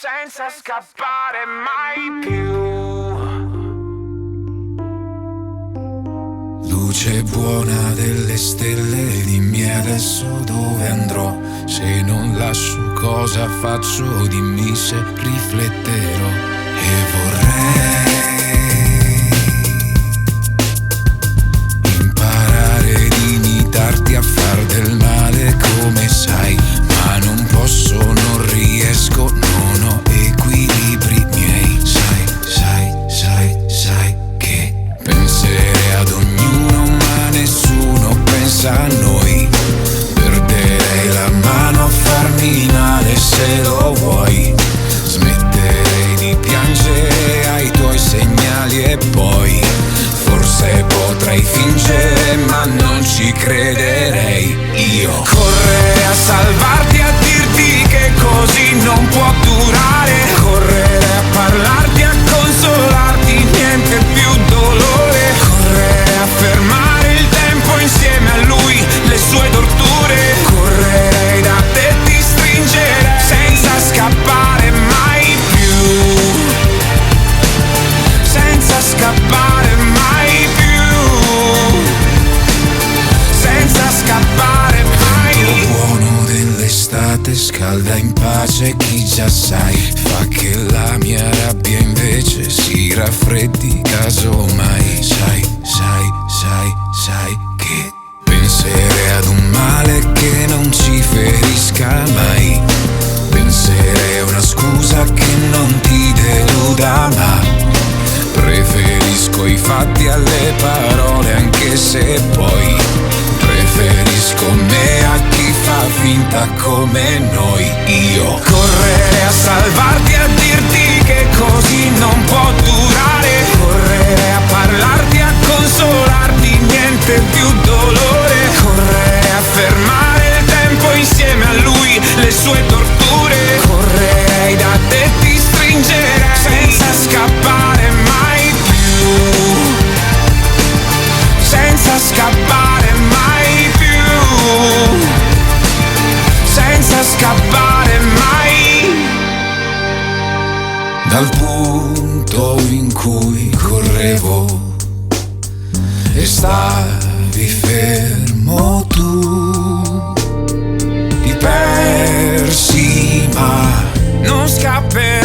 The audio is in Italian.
senza scappare mai più. Luce buona delle stelle, dimmi adesso dove andrò. Se non lascio cosa faccio, dimmi se rifletterò. E vorrei imparare ad imitarti, a far del male come sai, ma non posso, non riesco, non ho equilibri miei. Sai che penserei ad ognuno ma nessuno pensa a noi. Perderei la mano a farmi male se lo vuoi. Smetterei di piangere ai tuoi segnali e poi forse potrei fingere ma non ci crederei. Io correrei a salvarti, a dirti che così non può durare. Correrei a parlarti, a consolarti, niente più dolore. Correrei a fermare il tempo insieme a lui, le sue torture. Correrei da te, ti stringerei senza scappare mai più. Senza scappare mai più. Senza scappare mai. Il buono dell'estate scalda in pace chi già sai. Fa che la mia rabbia invece si raffreddi casomai. Sai che penserei ad un male che non ci ferisca mai. Penserei a una scusa che non ti deluda, ma preferisco i fatti alle parole, anche se poi preferisco me a chi fa finta come noi. Io correrei a salvarti, a dirti che così non può durare. Correrei a parlarti, a consolarti, niente più dolore. Correrei a fermare il tempo insieme a lui, le sue torture. Correrei da te, ti stringerei senza scappare mai più. Senza scappare mai più. Senza scappare mai. Dal punto in cui correvo e stavi fermo tu, ti persi ma non scapperai.